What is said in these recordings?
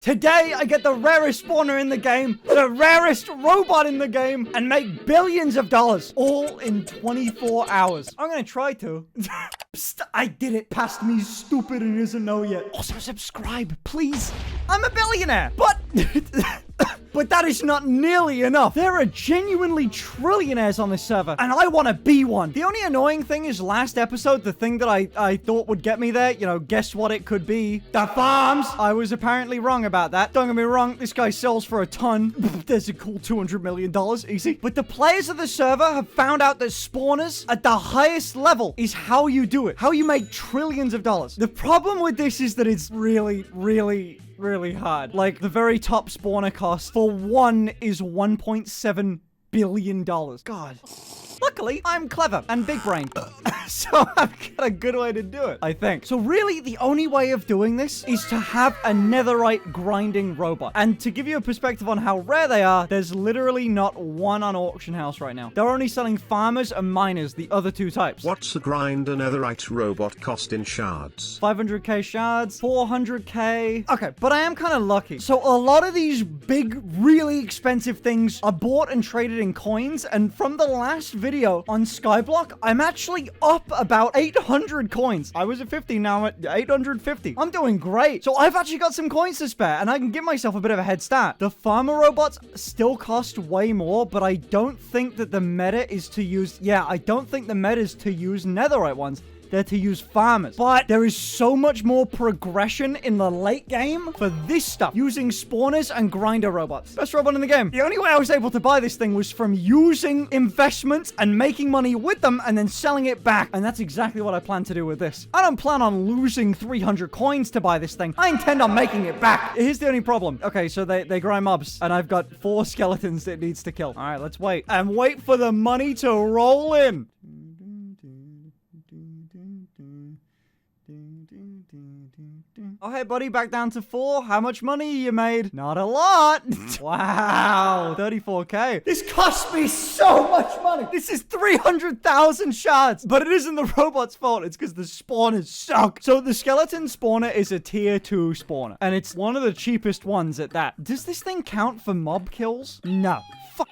Today, I get the rarest spawner in the game, the rarest robot in the game, and make billions of dollars, all in 24 hours. I'm gonna try to. Psst, I did it. Past me, stupid, and isn't know yet. Also, subscribe, please. I'm a billionaire, but... But that is not nearly enough. There are genuinely trillionaires on this server, and I want to be one. The only annoying thing is last episode, the thing that I thought would get me there, you know, guess what it could be? The farms! I was apparently wrong about that. Don't get me wrong, this guy sells for a ton. There's a cool $200 million, easy. But the players of the server have found out that spawners at the highest level is how you do it. How you make trillions of dollars. The problem with this is that it's really hard. Like, the very top spawner cost for one is $1.7 billion. God. Luckily, I'm clever and big-brained. So I've got a good way to do it, I think. So really, the only way of doing this is to have a netherite grinding robot. And to give you a perspective on how rare they are, there's literally not one on auction house right now. They're only selling farmers and miners, the other two types. What's a grinder netherite robot cost in shards? 500k shards, 400k. Okay, but I am kind of lucky. So a lot of these big, really expensive things are bought and traded in coins. And from the last video on Skyblock, I'm actually up about 800 coins. I was at 50, now I'm at 850. I'm doing great. So I've actually got some coins to spare, and I can give myself a bit of a head start. The farmer robots still cost way more, but I don't think that the meta is to use... Yeah, I don't think the meta is to use netherite ones. They're to use farmers. But there is so much more progression in the late game for this stuff, using spawners and grinder robots. Best robot in the game. The only way I was able to buy this thing was from using investments and making money with them and then selling it back. And that's exactly what I plan to do with this. I don't plan on losing 300 coins to buy this thing. I intend on making it back. Here's the only problem. Okay, so they grind mobs, and I've got 4 skeletons that it needs to kill. All right, let's wait. And wait for the money to roll in. Oh, hey, buddy, back down to 4. How much money you made? Not a lot. Wow, 34k. This cost me so much money. This is 300,000 shards. But it isn't the robot's fault. It's because the spawners suck. So the skeleton spawner is a tier 2 spawner, and it's one of the cheapest ones at that. Does this thing count for mob kills? No. Fuck.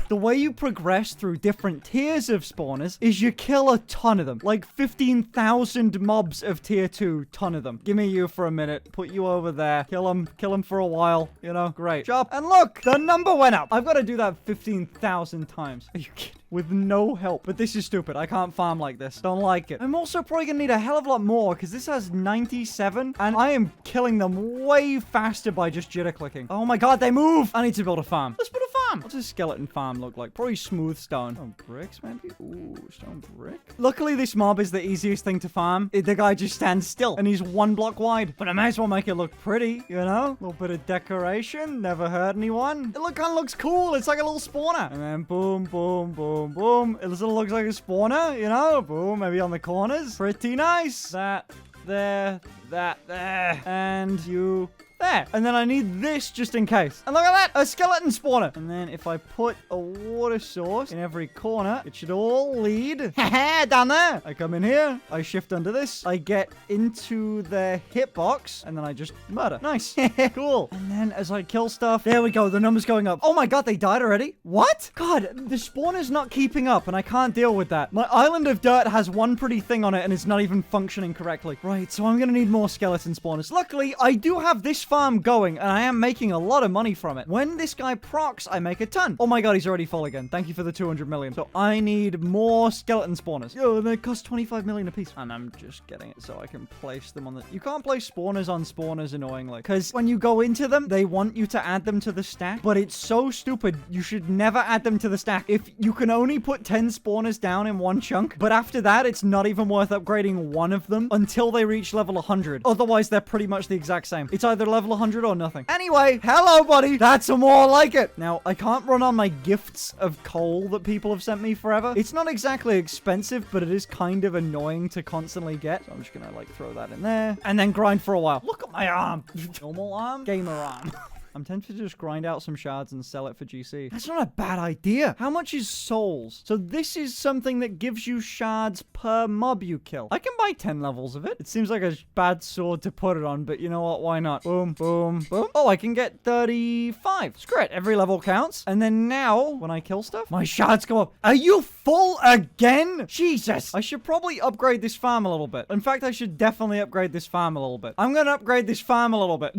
The way you progress through different tiers of spawners is you kill a ton of them. Like 15,000 mobs of tier 2, ton of them. Give me you for a minute. Put you over there. Kill them for a while. You know, great. Job. And look, the number went up. I've got to do that 15,000 times. Are you kidding? With no help. But this is stupid. I can't farm like this. Don't like it. I'm also probably gonna need a hell of a lot more because this has 97 and I am killing them way faster by just jitter clicking. Oh my god, they move. I need to build a farm. Let's build a farm. What's a skeleton farm look like? Probably smooth stone. Stone bricks, maybe? Ooh, stone brick. Luckily, this mob is the easiest thing to farm. The guy just stands still and he's 1 block wide. But I may as well make it look pretty, you know? A little bit of decoration. Never hurt anyone. It kind of looks cool. It's like a little spawner. And then boom, boom, boom. Boom. It sort of looks like a spawner, you know? Boom. Maybe on the corners. Pretty nice. That there. That there. And you... there. And then I need this just in case. And look at that, a skeleton spawner. And then if I put a water source in every corner, it should all lead down there. I come in here, I shift under this, I get into the hitbox, and then I just murder. Nice. Cool. And then as I kill stuff, there we go, the number's going up. Oh my god, they died already? What? God, the spawner's not keeping up, and I can't deal with that. My island of dirt has one pretty thing on it, and it's not even functioning correctly. Right, so I'm gonna need more skeleton spawners. Luckily, I do have this farm going, and I am making a lot of money from it. When this guy procs, I make a ton. Oh my god, he's already full again. Thank you for the 200 million. So I need more skeleton spawners. Yo, they cost 25 million a piece. And I'm just getting it so I can place them on the... You can't place spawners on spawners, annoyingly. Because when you go into them, they want you to add them to the stack. But it's so stupid. You should never add them to the stack. If you can only put 10 spawners down in one chunk. But after that, it's not even worth upgrading one of them until they reach level 100. Otherwise, they're pretty much the exact same. It's either level 100 or nothing. Anyway, hello, buddy. That's more like it. Now, I can't run on my gifts of coal that people have sent me forever. It's not exactly expensive, but it is kind of annoying to constantly get. So I'm just gonna, like, throw that in there and then grind for a while. Look at my arm. Normal arm? Gamer arm. I'm tempted to just grind out some shards and sell it for GC. That's not a bad idea. How much is souls? So this is something that gives you shards per mob you kill. I can buy 10 levels of it. It seems like a bad sword to put it on, but you know what? Why not? Boom, boom, boom. Oh, I can get 35. Screw it. Every level counts. And then now, when I kill stuff, my shards go up. Are you full again? Jesus. I should probably upgrade this farm a little bit. In fact, I should definitely upgrade this farm a little bit. I'm going to upgrade this farm a little bit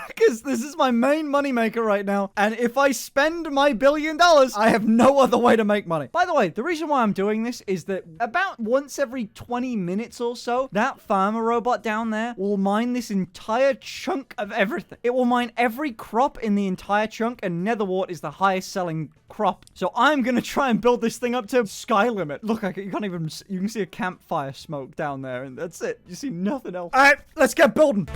because this is my main moneymaker right now. And if I spend my $1 billion, I have no other way to make money. By the way, the reason why I'm doing this is that about once every 20 minutes or so, that farmer robot down there will mine this entire chunk of everything. It will mine every crop in the entire chunk, and netherwart is the highest selling crop. So I'm gonna try and build this thing up to sky limit. Look, you can't even, you can see a campfire smoke down there, and that's it. You see nothing else. All right, let's get building.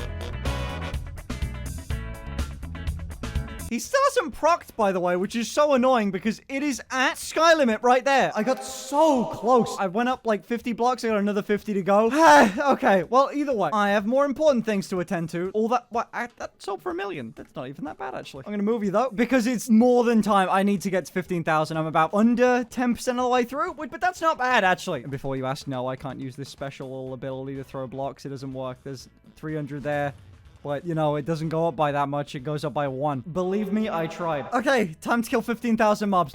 He still hasn't procced, by the way, which is so annoying because it is at sky limit right there. I got so close. I went up like 50 blocks. I got another 50 to go. Okay, well, either way, I have more important things to attend to. All that, what, that sold for $1 million. That's not even that bad, actually. I'm going to move you, though, because it's more than time. I need to get to 15,000. I'm about under 10% of the way through, but that's not bad, actually. And before you ask, no, I can't use this special ability to throw blocks. It doesn't work. There's 300 there. But, you know, it doesn't go up by that much. It goes up by 1. Believe me, I tried. Okay, time to kill 15,000 mobs.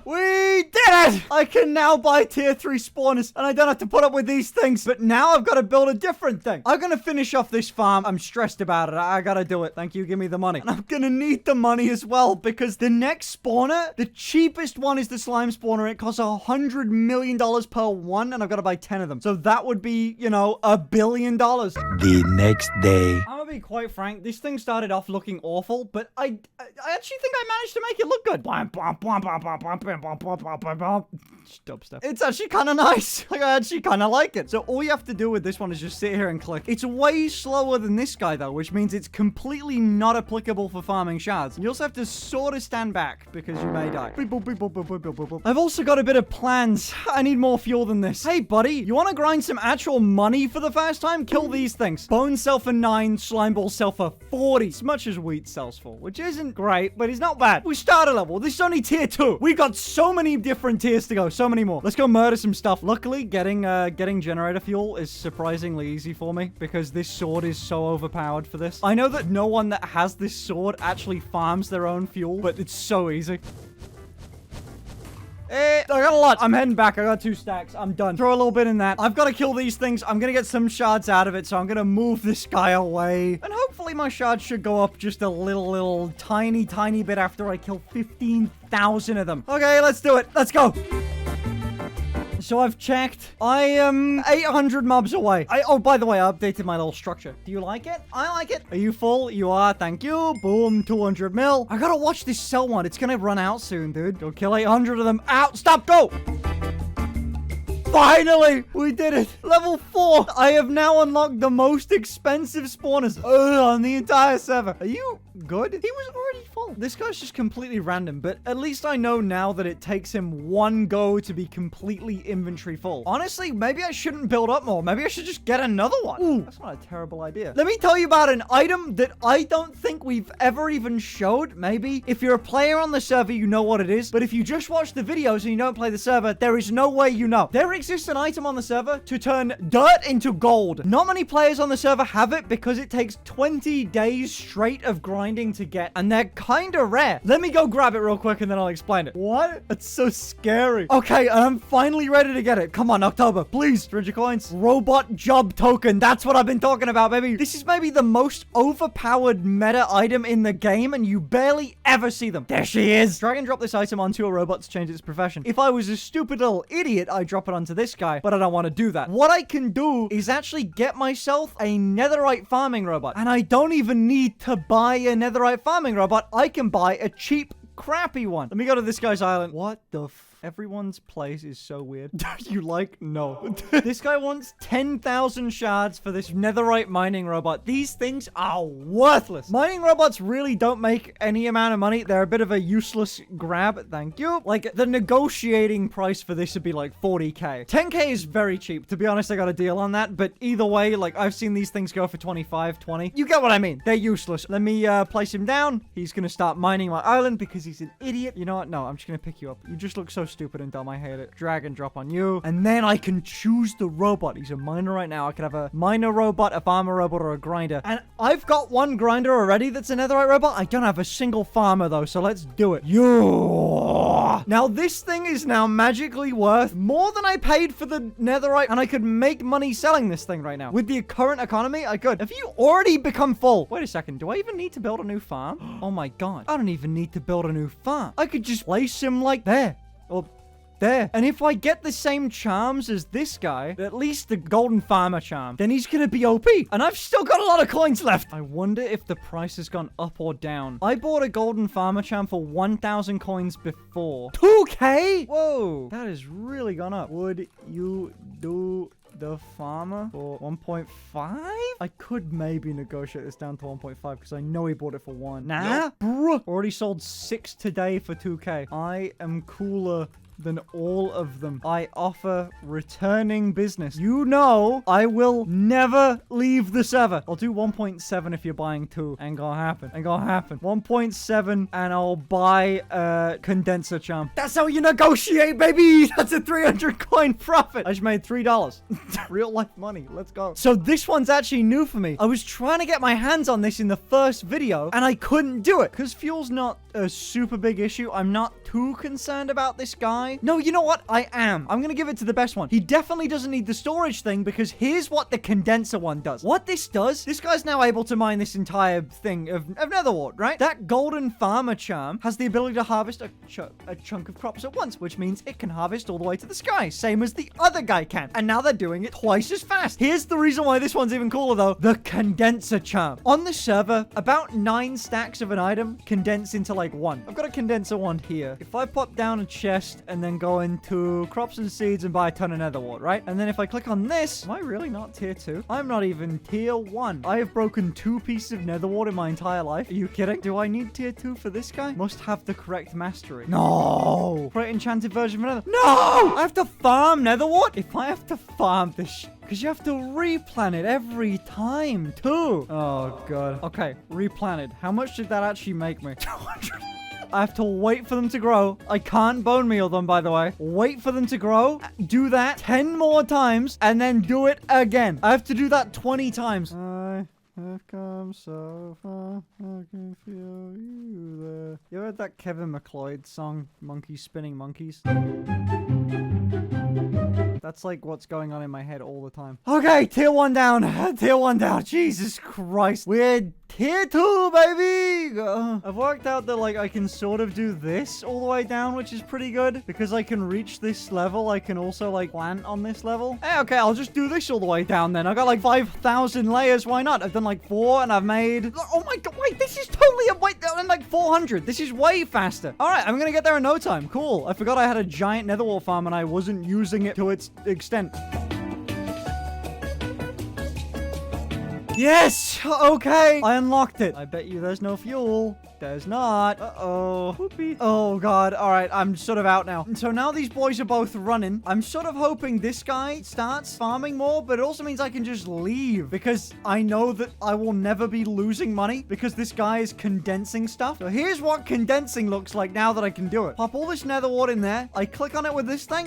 We did it! I can now buy tier 3 spawners, and I don't have to put up with these things. But now I've got to build a different thing. I'm going to finish off this farm. I'm stressed about it. I got to do it. Thank you. Give me the money. And I'm going to need the money as well, because the next spawner, the cheapest one is the slime spawner. It costs $100 million per one, and I've got to buy 10 of them. So that would be, you know, $1 billion. The next day. I'm going to be quite frank. This thing started off looking awful, but I actually think I managed to make it look good. Dubstep. It's actually kind of nice. Like, I actually kind of like it. So all you have to do with this one is just sit here and click. It's way slower than this guy, though, which means it's completely not applicable for farming shards. You also have to sort of stand back because you may die. I've also got a bit of plans. I need more fuel than this. Hey, buddy, you want to grind some actual money for the first time? Kill these things. Bones sell for 9, slime balls sell for 40. As much as wheat sells for, which isn't great, but it's not bad. We start a level. This is only tier 2. We got so many different tiers to go. So many more. Let's go murder some stuff. Luckily, getting generator fuel is surprisingly easy for me because this sword is so overpowered for this. I know that no one that has this sword actually farms their own fuel, but it's so easy. I got a lot. I'm heading back. I got 2 stacks. I'm done. Throw a little bit in that. I've got to kill these things. I'm going to get some shards out of it, so I'm going to move this guy away. And hopefully my shards should go up just a little tiny bit after I kill 15,000 of them. Okay, let's do it. Let's go. So I've checked. I am 800 mobs away. Oh, by the way, I updated my little structure. Do you like it? I like it. Are you full? You are. Thank you. Boom. 200 mil. I gotta watch this sell one. It's gonna run out soon, dude. Go kill 800 of them. Out. Stop. Go. Finally, we did it. Level 4. I have now unlocked the most expensive spawners on the entire server. Are you good? He was already full. This guy's just completely random, but at least I know now that it takes him 1 go to be completely inventory full. Honestly, maybe I shouldn't build up more. Maybe I should just get another one. Ooh, that's not a terrible idea. Let me tell you about an item that I don't think we've ever even showed. Maybe if you're a player on the server, you know what it is. But if you just watch the videos and you don't play the server, there is no way you know. There exists an item on the server to turn dirt into gold. Not many players on the server have it because it takes 20 days straight of grinding to get, and they're kind of rare. Let me go grab it real quick and then I'll explain it. What? It's so scary. Okay, I'm finally ready to get it. Come on, October, please. 300 coins. Robot job token. That's what I've been talking about, baby. This is maybe the most overpowered meta item in the game, and you barely ever see them. There she is. Drag and drop this item onto a robot to change its profession. If I was a stupid little idiot, I'd drop it onto this guy, but I don't want to do that. What I can do is actually get myself a netherite farming robot, and I don't even need to buy a netherite farming robot. I can buy a cheap crappy one. Let me go to this guy's island. What the Everyone's place is so weird. You like? No. This guy wants 10,000 shards for this netherite mining robot. These things are worthless. Mining robots really don't make any amount of money. They're a bit of a useless grab. Thank you. Like, the negotiating price for this would be like 40k. 10k is very cheap. To be honest, I got a deal on that. But either way, like, I've seen these things go for 25, 20. You get what I mean. They're useless. Let me place him down. He's gonna start mining my island because he's an idiot. You know what? No, I'm just gonna pick you up. You just look so stupid and dumb. I hate it. Drag and drop on you. And then I can choose the robot. He's a miner right now. I can have a miner robot, a farmer robot, or a grinder. And I've got one grinder already that's a netherite robot. I don't have a single farmer though, so let's do it. Now this thing is now magically worth more than I paid for the netherite, and I could make money selling this thing right now. With the current economy, I could. Have you already become full? Wait a second. Do I even need to build a new farm? Oh my god. I don't even need to build a new farm. I could just place him like there. Or there. And if I get the same charms as this guy, at least the golden farmer charm, then he's gonna be OP. And I've still got a lot of coins left. I wonder if the price has gone up or down. I bought a golden farmer charm for 1,000 coins before. 2k? Whoa. That has really gone up. Would you do the farmer for 1.5? I could maybe negotiate this down to 1.5 because I know he bought it for 1. Nah, bruh. Already sold 6 today for 2k. I am cooler than all of them. I offer returning business. You know, I will never leave the server. I'll do 1.7 if you're buying 2. Ain't gonna happen. Ain't gonna happen. 1.7 and I'll buy a condenser charm. That's how you negotiate, baby. That's a 300 coin profit. I just made $3. Real life money. Let's go. So this one's actually new for me. I was trying to get my hands on this in the first video and I couldn't do it because fuel's not a super big issue. I'm not too concerned about this guy. No, you know what? I am. I'm gonna give it to the best one. He definitely doesn't need the storage thing because here's what the condenser one does. What this does, this guy's now able to mine this entire thing of netherwart, right? That golden farmer charm has the ability to harvest a chunk of crops at once, which means it can harvest all the way to the sky, same as the other guy can. And now they're doing it twice as fast. Here's the reason why this one's even cooler though. The condenser charm. On the server, about 9 stacks of an item condense into like 1. I've got a condenser wand here. If I pop down a chest and then go into crops and seeds and buy a ton of netherwart, right? And then if I click on this, am I really not tier 2? I'm not even tier 1. I have broken 2 pieces of netherwart in my entire life. Are you kidding? Do I need tier 2 for this guy? Must have the correct mastery. No! Great enchanted version of nether. No! I have to farm netherwart? If I have to farm this because you have to replant it every time, too. Oh, God. Okay, replanted. How much did that actually make me? 200. I have to wait for them to grow. I can't bone meal them, by the way. Wait for them to grow. Do that 10 more times, and then do it again. I have to do that 20 times. I have come so far. I can feel you there. You heard that Kevin McLeod song, Monkeys Spinning Monkeys? That's like what's going on in my head all the time. Okay, tier 1 down. Tier 1 down. Jesus Christ. We're tier 2, baby. I've worked out that like I can sort of do this all the way down, which is pretty good. Because I can reach this level, I can also like plant on this level. Hey, okay, I'll just do this all the way down then. I got like 5,000 layers. Why not? I've done like 4 and I've made... Oh my god, wait, this is totally a... Wait, I'm like 400. This is way faster. All right, I'm gonna get there in no time. Cool. I forgot I had a giant netherwart farm and I wasn't using it to its extent. Yes! Okay! I unlocked it. I bet you there's no fuel. There's not. Uh-oh. Whoopee. Oh, God. All right. I'm sort of out now. So now these boys are both running. I'm sort of hoping this guy starts farming more, but it also means I can just leave because I know that I will never be losing money because this guy is condensing stuff. So here's what condensing looks like now that I can do it. Pop all this netherwart in there. I click on it with this thing.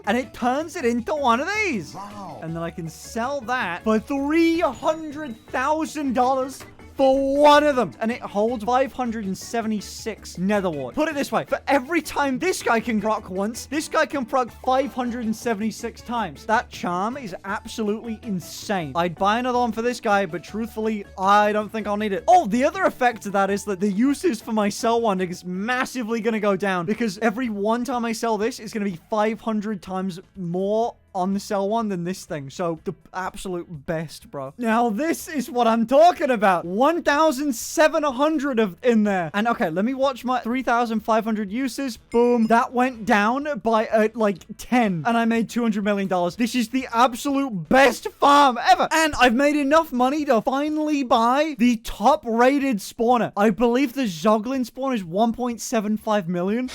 And it turns it into one of these. Wow. And then I can sell that for $300,000 for one of them. And it holds 576 netherwart. Put it this way. For every time this guy can proc once, this guy can proc 576 times. That charm is absolutely insane. I'd buy another one for this guy, but truthfully, I don't think I'll need it. Oh, the other effect of that is that the uses for my sell one is massively going to go down because every one time I sell this, it's going to be 500 times more on the cell one than this thing. So the absolute best, bro. Now, this is what I'm talking about. 1,700 of in there. And okay, let me watch my 3,500 uses. Boom. That went down by like 10. And I made $200 million. This is the absolute best farm ever. And I've made enough money to finally buy the top rated spawner. I believe the Zoglin spawn is 1.75 million.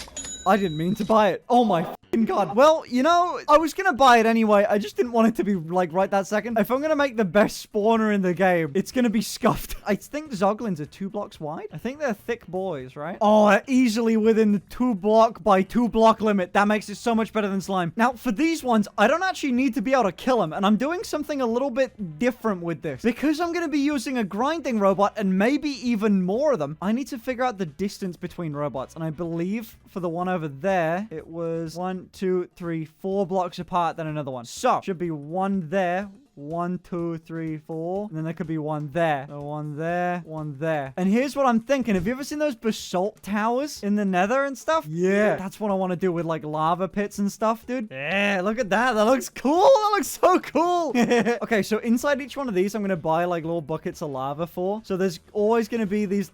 I didn't mean to buy it. Oh my God. Well, you know, I was gonna buy it anyway. I just didn't want it to be like right that second. If I'm gonna make the best spawner in the game, it's gonna be scuffed. I think Zoglins are 2 blocks wide. I think they're thick boys, right? Oh, they're easily within the 2 block by 2 block limit. That makes it so much better than slime. Now, for these ones, I don't actually need to be able to kill them. And I'm doing something a little bit different with this. Because I'm gonna be using a grinding robot and maybe even more of them, I need to figure out the distance between robots. And I believe for the one over there, it was 1, 2, 3, 4 blocks apart than another one. So, should be one there. 1, 2, 3, 4. And then there could be one there. So one there, one there. And here's what I'm thinking. Have you ever seen those basalt towers in the nether and stuff? Yeah. That's what I want to do with like lava pits and stuff, dude. Yeah, look at that. That looks cool. That looks so cool. Okay, so inside each one of these, I'm going to buy like little buckets of lava for. So there's always going to be these...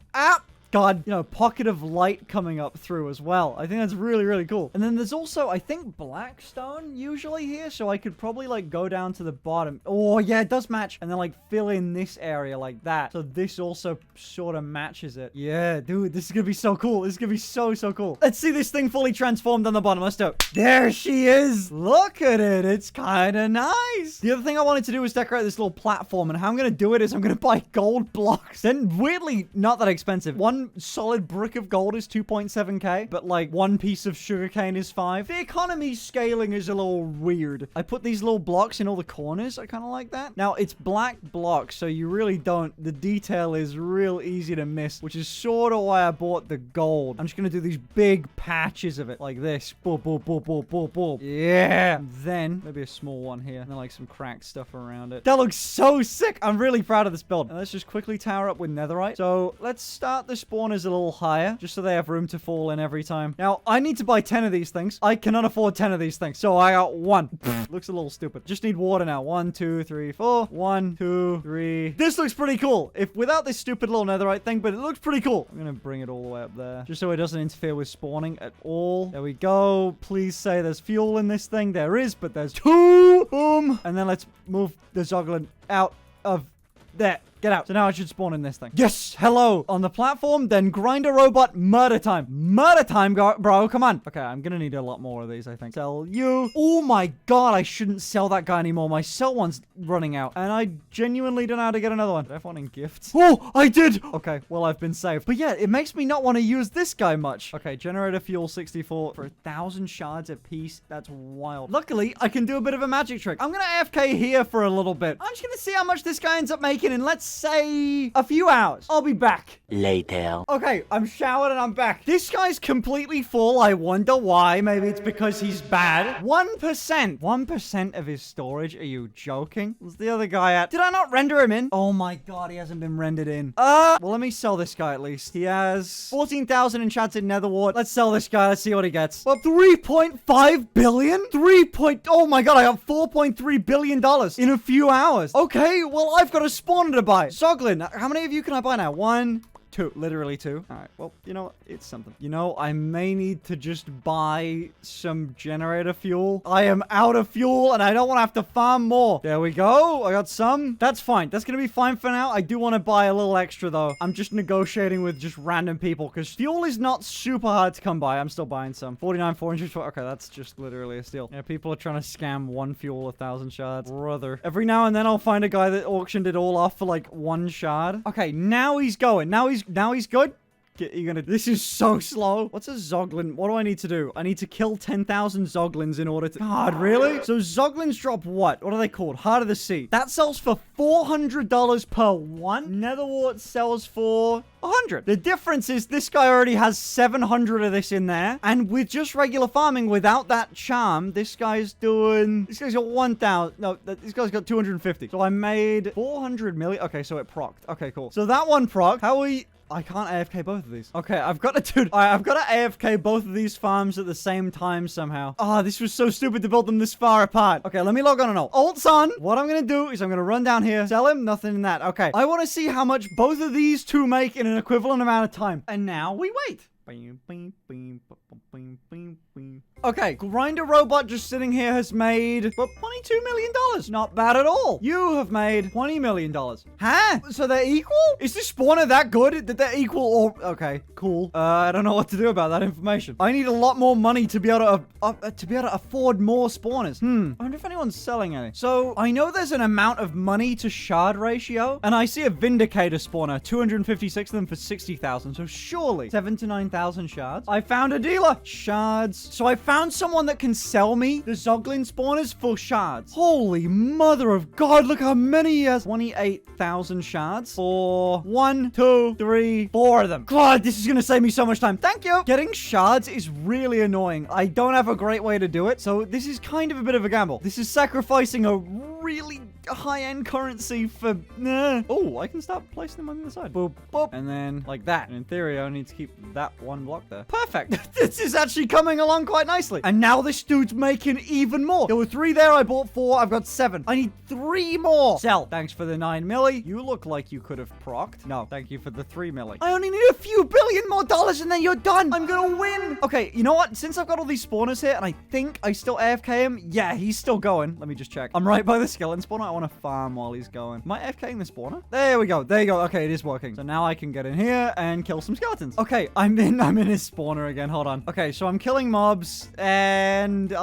God, you know, pocket of light coming up through as well. I think that's really, really cool. And then there's also, I think, blackstone usually here. So I could probably, like, go down to the bottom. Oh, yeah, it does match. And then, like, fill in this area like that. So this also sort of matches it. Yeah, dude, this is going to be so cool. This is going to be so, so cool. Let's see this thing fully transformed on the bottom. Let's do it. There she is. Look at it. It's kind of nice. The other thing I wanted to do was decorate this little platform. And how I'm going to do it is I'm going to buy gold blocks. Then, weirdly, not that expensive. One solid brick of gold is 2.7k, but like one piece of sugarcane is 5. The economy scaling is a little weird. I put these little blocks in all the corners. I kind of like that. Now, it's black blocks, so you really don't... The detail is real easy to miss, which is sort of why I bought the gold. I'm just going to do these big patches of it, like this. Boop, boop, boop, boop, boop, boop. Yeah. And then, maybe a small one here, and then like some cracked stuff around it. That looks so sick. I'm really proud of this build. And let's just quickly tower up with netherite. So, let's start the spawners a little higher, just so they have room to fall in every time. Now, I need to buy 10 of these things. I cannot afford 10 of these things, so I got 1. Looks a little stupid. Just need water now. 1, 2, 3, 4. 1, 2, 3. This looks pretty cool. If without this stupid little netherite thing, but it looks pretty cool. I'm gonna bring it all the way up there, just so it doesn't interfere with spawning at all. There we go. Please say there's fuel in this thing. There is, but there's 2. Boom. And then let's move the Zoglin out of there. Get out. So now I should spawn in this thing. Yes. Hello. On the platform, then grinder robot, murder time. Murder time, bro. Come on. Okay, I'm gonna need a lot more of these, I think. Sell you. Oh my God, I shouldn't sell that guy anymore. My sell one's running out. And I genuinely don't know how to get another one. Did I have one in gifts? Oh, I did. Okay, well, I've been saved. But yeah, it makes me not want to use this guy much. Okay, generator fuel 64 for 1,000 shards a piece. That's wild. Luckily, I can do a bit of a magic trick. I'm gonna AFK here for a little bit. I'm just gonna see how much this guy ends up making, and let's say a few hours. I'll be back. Later. Okay, I'm showered and I'm back. This guy's completely full. I wonder why. Maybe it's because he's bad. 1%. 1% of his storage. Are you joking? What's the other guy at? Did I not render him in? Oh my God, he hasn't been rendered in. Well, let me sell this guy at least. He has 14,000 enchanted netherwart. Let's sell this guy. Let's see what he gets. Well, 3.5 billion? Oh my God, I got $4.3 billion in a few hours. Okay, well, I've got a spawner to buy. Zoglin, how many of you can I buy now? 1, 2. Literally 2. All right. Well, you know what? It's something. You know, I may need to just buy some generator fuel. I am out of fuel and I don't want to have to farm more. There we go. I got some. That's fine. That's going to be fine for now. I do want to buy a little extra though. I'm just negotiating with just random people because fuel is not super hard to come by. I'm still buying some. 49, 400. Okay, that's just literally a steal. Yeah, people are trying to scam one fuel 1,000 shards. Brother. Every now and then I'll find a guy that auctioned it all off for like 1 shard. Okay, now he's going. Now he's good. This is so slow. What's a Zoglin? What do I need to do? I need to kill 10,000 Zoglins in order to... God, really? So Zoglins drop what? What are they called? Heart of the Sea. That sells for $400 per one. Netherwart sells for 100. The difference is this guy already has 700 of this in there. And with just regular farming without that charm, this guy's got 1,000. No, this guy's got 250. So I made 400 million. Okay, so it procced. Okay, cool. So that one procced. How are we... I can't AFK both of these. Okay, I've got to, dude. All right, I've got to AFK both of these farms at the same time somehow. Oh, this was so stupid to build them this far apart. Okay, let me log on and all. Alt's on. What I'm going to do is I'm going to run down here, sell him, nothing in that. Okay, I want to see how much both of these two make in an equivalent amount of time. And now we wait. Okay, Grinder Robot just sitting here has made $22 million. Not bad at all. You have made $20 million. Huh? So they're equal? Is this spawner that good that they're equal or... Okay, cool. I don't know what to do about that information. I need a lot more money to be able to afford more spawners. I wonder if anyone's selling any. So I know there's an amount of money to shard ratio, and I see a Vindicator spawner, 256 of them for 60,000. So surely 7,000 to 9,000 shards. I found a dealer. Shards. So I found someone that can sell me the Zoglin spawners for shards. Holy mother of God, look how many he has. 28,000 shards for 1, 2, 3, 4 of them. God, this is going to save me so much time. Thank you. Getting shards is really annoying. I don't have a great way to do it, so this is kind of a bit of a gamble. This is sacrificing a really high-end currency for... Oh, I can start placing them on the side. Boop, boop. And then like that. And in theory, I need to keep that one block there. Perfect. This is actually coming along quite nicely. And now this dude's making even more. There were 3 there. I bought 4. I've got 7. I need 3 more. Sell. Thanks for the 9 milli. You look like you could have procced. No, thank you for the 3 milli. I only need a few billion more dollars and then you're done. I'm gonna win. Okay, you know what? Since I've got all these spawners here and I think I still AFK him. Yeah, he's still going. Let me just check. I'm right by the skeleton spawner. I want to farm while he's going. Am I AFKing the spawner? There we go. There you go. Okay, it is working. So now I can get in here and kill some skeletons. Okay, I'm in his spawner again. Hold on. Okay, so I'm killing mobs and did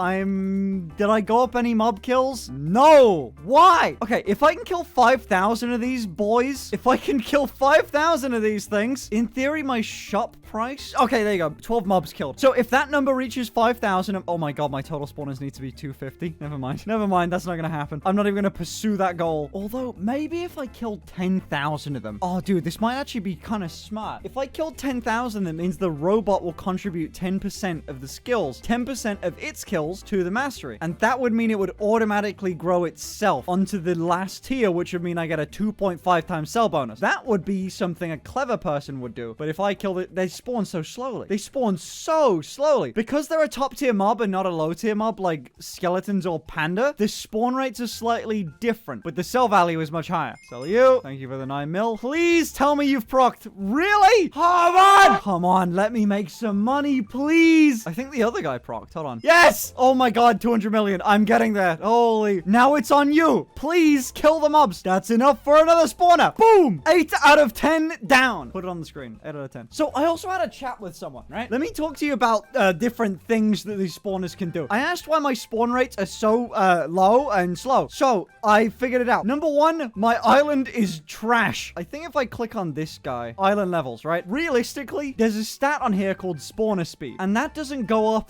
I go up any mob kills? No. Why? Okay, if I can kill 5,000 of these boys, if I can kill 5,000 of these things, in theory, my shop price. Okay, there you go. 12 mobs killed. So if that number reaches 5,000, oh my God, my total spawners need to be 250. Never mind. Never mind. That's not going to happen. I'm not even going to pursue that goal. Although maybe if I killed 10,000 of them. Oh, dude, this might actually be kind of smart. If I killed 10,000, that means the robot will contribute 10% of the skills, 10% of its kills to the mastery. And that would mean it would automatically grow itself onto the last tier, which would mean I get a 2.5 times cell bonus. That would be something a clever person would do. But if I killed it, they spawn so slowly. They spawn so slowly. Because they're a top tier mob and not a low tier mob like skeletons or panda, the spawn rates are slightly different, but the sell value is much higher. Sell you. Thank you for the 9 mil. Please tell me you've procced. Really? Come on! Come on, let me make some money, please. I think the other guy procced. Hold on. Yes! Oh my God, 200 million. I'm getting there. Holy. Now it's on you. Please kill the mobs. That's enough for another spawner. Boom! 8 out of 10 down. Put it on the screen. 8 out of 10. So I also had a chat with someone, right? Let me talk to you about different things that these spawners can do. I asked why my spawn rates are so low and slow. So I figured it out. Number 1, my island is trash. I think if I click on this guy, island levels, right? Realistically, there's a stat on here called spawner speed, and that doesn't go up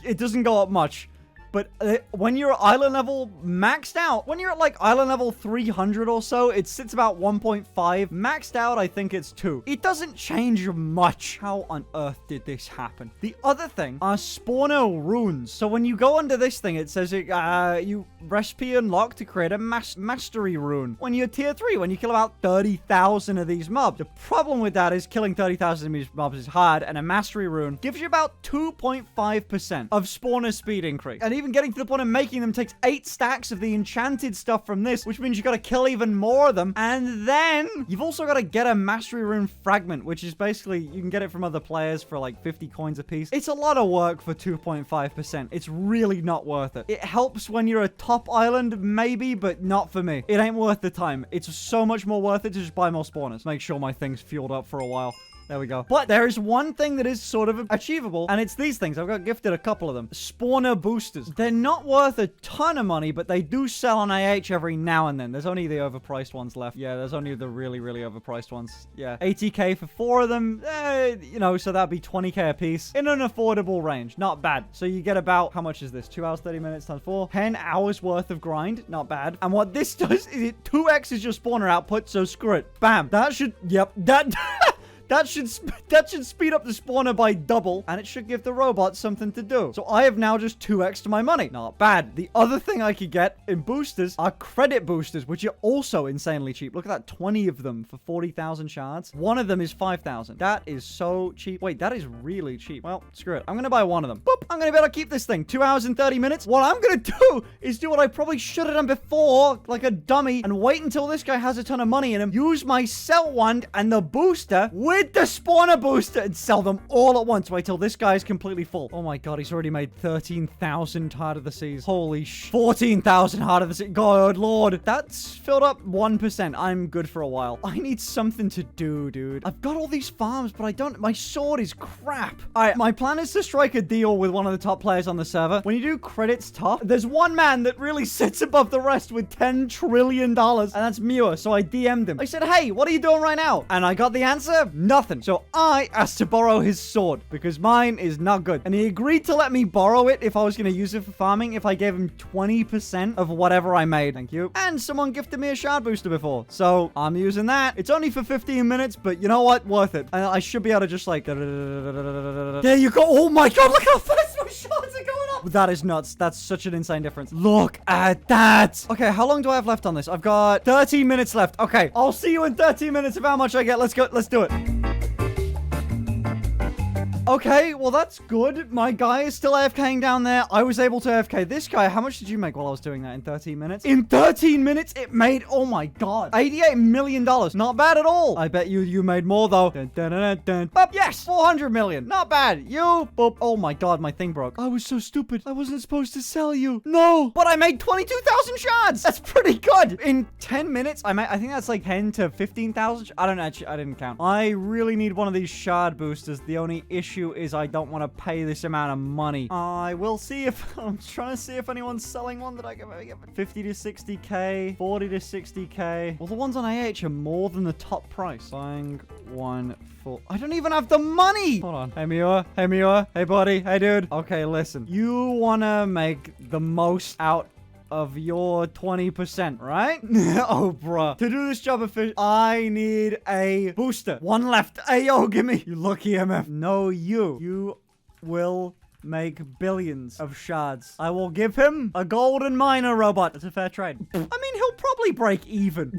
it doesn't go up much. But when you're island level maxed out, when you're at like island level 300 or so, it sits about 1.5. Maxed out, I think it's 2. It doesn't change much. How on earth did this happen? The other thing are spawner runes. So when you go under this thing, it says you recipe unlocked to create a mastery rune. When you're tier 3, when you kill about 30,000 of these mobs. The problem with that is killing 30,000 of these mobs is hard, and a mastery rune gives you about 2.5% of spawner speed increase. And even getting to the point of making them takes 8 stacks of the enchanted stuff from this, which means you got to kill even more of them. And then you've also got to get a mastery rune fragment, which is basically you can get it from other players for like 50 coins a piece. It's a lot of work for 2.5%. It's really not worth it. It helps when you're a top island, maybe, but not for me. It ain't worth the time. It's so much more worth it to just buy more spawners. Make sure my thing's fueled up for a while. There we go. But there is one thing that is sort of achievable, and it's these things. I've got gifted a couple of them. Spawner boosters. They're not worth a ton of money, but they do sell on AH every now and then. There's only the overpriced ones left. Yeah, there's only the really, really overpriced ones. Yeah. 80k for 4 of them. You know, so that'd be 20k a piece. In an affordable range. Not bad. So you get about, how much is this? 2 hours, 30 minutes times 4. 10 hours worth of grind. Not bad. And what this does is it 2x's your spawner output, so screw it. Bam. That should, yep. That... That should speed up the spawner by double, and it should give the robot something to do. So I have now just 2x my money. Not bad. The other thing I could get in boosters are credit boosters, which are also insanely cheap. Look at that, 20 of them for 40,000 shards. One of them is 5,000. That is so cheap. Wait, that is really cheap. Well, screw it. I'm gonna buy one of them. Boop. I'm gonna be able to keep this thing 2 hours and 30 minutes. What I'm gonna do is do what I probably should have done before, like a dummy, and wait until this guy has a ton of money in him, use my sell wand and the booster with the spawner booster and sell them all at once. Wait till this guy is completely full. Oh my god, he's already made 13,000 Heart of the Seas. Holy 14,000 Heart of the Seas. God, Lord. That's filled up 1%. I'm good for a while. I need something to do, dude. I've got all these farms, but I don't... My sword is crap. All right, my plan is to strike a deal with one of the top players on the server. When you do credits top, there's one man that really sits above the rest with $10 trillion, and that's Muir. So I DM'd him. I said, hey, what are you doing right now? And I got the answer, nothing. So I asked to borrow his sword because mine is not good. And he agreed to let me borrow it if I was going to use it for farming if I gave him 20% of whatever I made. Thank you. And someone gifted me a shard booster before. So I'm using that. It's only for 15 minutes, but you know what? Worth it. And I should be able to just like... There you go. Oh my god, look how fast my shards are going up. That is nuts. That's such an insane difference. Look at that. Okay, how long do I have left on this? I've got 13 minutes left. Okay, I'll see you in 13 minutes of how much I get. Let's go. Let's do it. Okay, well, that's good. My guy is still AFKing down there. I was able to AFK this guy. How much did you make while I was doing that in 13 minutes? In 13 minutes, it made, oh my god, $88 million. Not bad at all. I bet you made more, though. Dun, dun, dun, dun, dun. But yes, 400 million. Not bad. You, boop. Oh my god, my thing broke. I was so stupid. I wasn't supposed to sell you. No. But I made 22,000 shards. That's pretty good. In 10 minutes, I think that's like 10 to 15,000. I don't know. Actually, I didn't count. I really need one of these shard boosters. The only issue is I don't want to pay this amount of money. I will see if... I'm trying to see if anyone's selling one that I can maybe get 50 to 60k, 40 to 60k. Well, the ones on AH are more than the top price. Buying one for... I don't even have the money! Hold on. Hey, Muir. Hey, Muir. Hey, buddy. Hey, dude. Okay, listen. You want to make the most out of your 20%, right? Oh, bruh. To do this job efficiently, I need a booster. One left. Hey, yo, give me. You lucky MF. No, you. You will make billions of shards. I will give him a golden miner robot. That's a fair trade. I mean, he'll probably break even.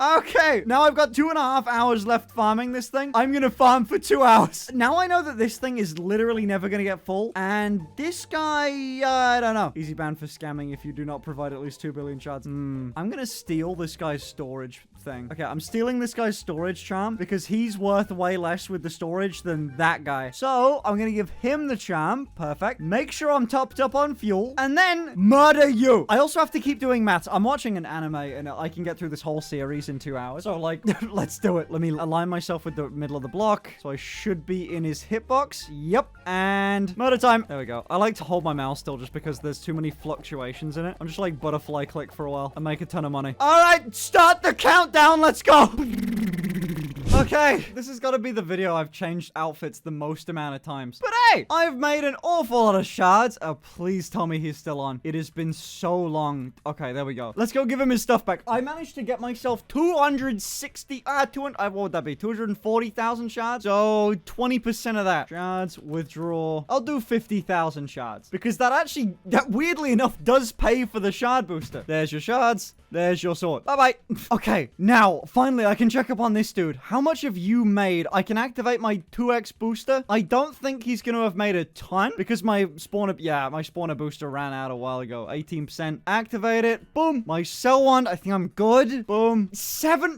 Okay, now I've got 2.5 hours left farming this thing. I'm gonna farm for 2 hours. Now I know that this thing is literally never gonna get full. And this guy, I don't know. Easy ban for scamming if you do not provide at least 2 billion shards. I'm gonna steal this guy's storage thing. Okay, I'm stealing this guy's storage charm because he's worth way less with the storage than that guy. So I'm gonna give him the charm. Perfect. Make sure I'm topped up on fuel and then murder you. I also have to keep doing maths. I'm watching an anime and I can get through this whole series in 2 hours. So like, let's do it. Let me align myself with the middle of the block. So I should be in his hitbox. Yep. And murder time. There we go. I like to hold my mouse still just because there's too many fluctuations in it. I'm just like butterfly click for a while and make a ton of money. All right, start the countdown. Let's go. Okay, this has got to be the video I've changed outfits the most amount of times. But hey, I've made an awful lot of shards. Oh, please tell me he's still on. It has been so long. Okay, there we go. Let's go give him his stuff back. I managed to get myself 260, 200, what would that be? 240,000 shards? So 20% of that. Shards, withdraw. I'll do 50,000 shards because that weirdly enough does pay for the shard booster. There's your shards. There's your sword. Bye-bye. Okay, now, finally, I can check up on this dude. How much have you made? I can activate my 2x booster. I don't think he's going to have made a ton because my spawner booster ran out a while ago. 18%. Activate it. Boom. My sell wand. I think I'm good. Boom.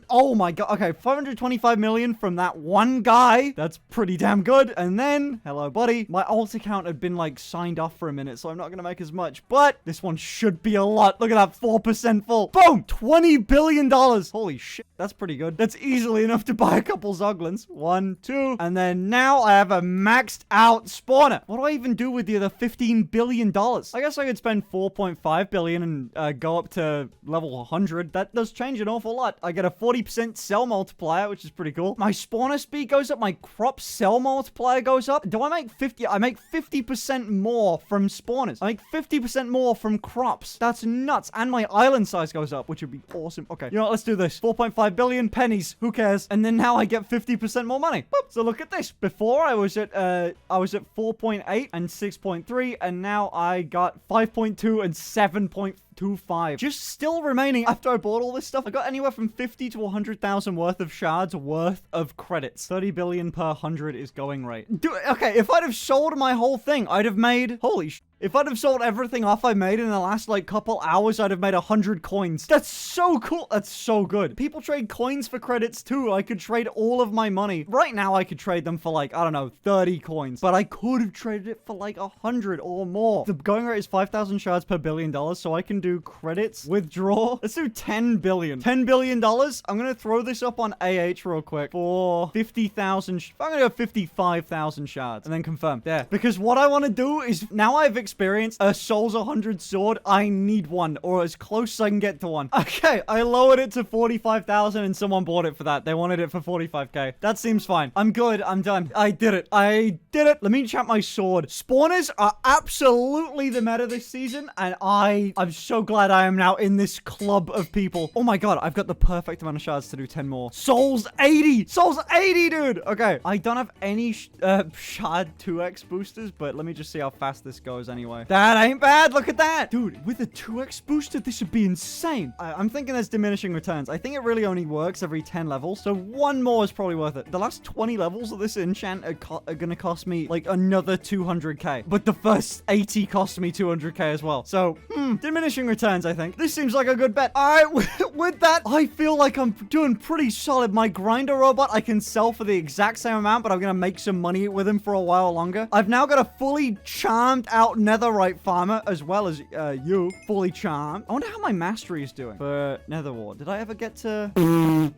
Oh my god. Okay, 525 million from that one guy. That's pretty damn good. And then, hello, buddy. My alt account had been, like, signed off for a minute, so I'm not going to make as much. But this one should be a lot. Look at that. 4% full. Boom! $20 billion. Holy shit. That's pretty good. That's easily enough to buy a couple Zoglins. 1, 2. And then now I have a maxed out spawner. What do I even do with the other $15 billion? I guess I could spend 4.5 billion and go up to level 100. That does change an awful lot. I get a 40% cell multiplier, which is pretty cool. My spawner speed goes up. My crop cell multiplier goes up. Do I make 50? I make 50% more from spawners. I make 50% more from crops. That's nuts. And my island size goes up, which would be awesome. Okay, you know what? Let's do this. 4.5 billion pennies. Who cares? And then now now I get 50% more money. Boop. So look at this. Before I was at 4.8 and 6.3, and now I got 5.2 and 7.25. Just still remaining after I bought all this stuff. I got anywhere from 50 to 100,000 worth of shards worth of credits. 30 billion per 100 is going rate. Okay, if I'd have sold my whole thing, I'd have made, holy sh. If I'd have sold everything off I made in the last, like, couple hours, I'd have made 100 coins. That's so cool. That's so good. People trade coins for credits, too. I could trade all of my money. Right now, I could trade them for, like, I don't know, 30 coins. But I could have traded it for, like, 100 or more. The going rate is 5,000 shards per $1 billion, so I can do credits, withdraw. Let's do 10 billion. $10 billion. I'm going to throw this up on AH real quick for 50,000. I'm going to go 55,000 shards and then confirm. There. Because what I want to do is, now I've experienced a Souls 100 sword, I need one, or as close as I can get to one. Okay, I lowered it to 45,000 and someone bought it for that. They wanted it for 45k. That seems fine. I'm good. I'm done. I did it. I did it. Let me chat my sword. Spawners are absolutely the meta this season, and I'm so glad I am now in this club of people. Oh my god, I've got the perfect amount of shards to do 10 more. Souls 80! Souls 80, dude! Okay, I don't have any shard 2x boosters, but let me just see how fast this goes anyway. That ain't bad. Look at that. Dude, with a 2x booster, this would be insane. I'm thinking there's diminishing returns. I think it really only works every 10 levels, so one more is probably worth it. The last 20 levels of this enchant are gonna cost me like another 200k, but the first 80 cost me 200k as well. So, diminishing returns, I think. This seems like a good bet. All right, with that, I feel like I'm doing pretty solid. My grinder robot, I can sell for the exact same amount, but I'm gonna make some money with him for a while longer. I've now got a fully charmed out netherite farmer, as well as you, fully charmed. I wonder how my mastery is doing for nether wart. Did I ever get to...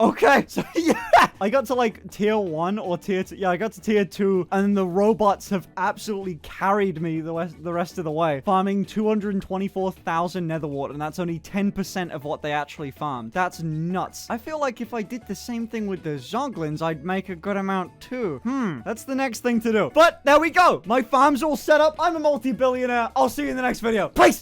Okay, so yeah, I got to like tier 1 or tier 2. Yeah, I got to tier 2, and the robots have absolutely carried me the rest of the way, farming 224,000 nether wart, and that's only 10% of what they actually farmed. That's nuts. I feel like if I did the same thing with the zoglins, I'd make a good amount too. That's the next thing to do. But there we go. My farm's all set up. I'm a multi-billionaire. I'll see you in the next video. Peace!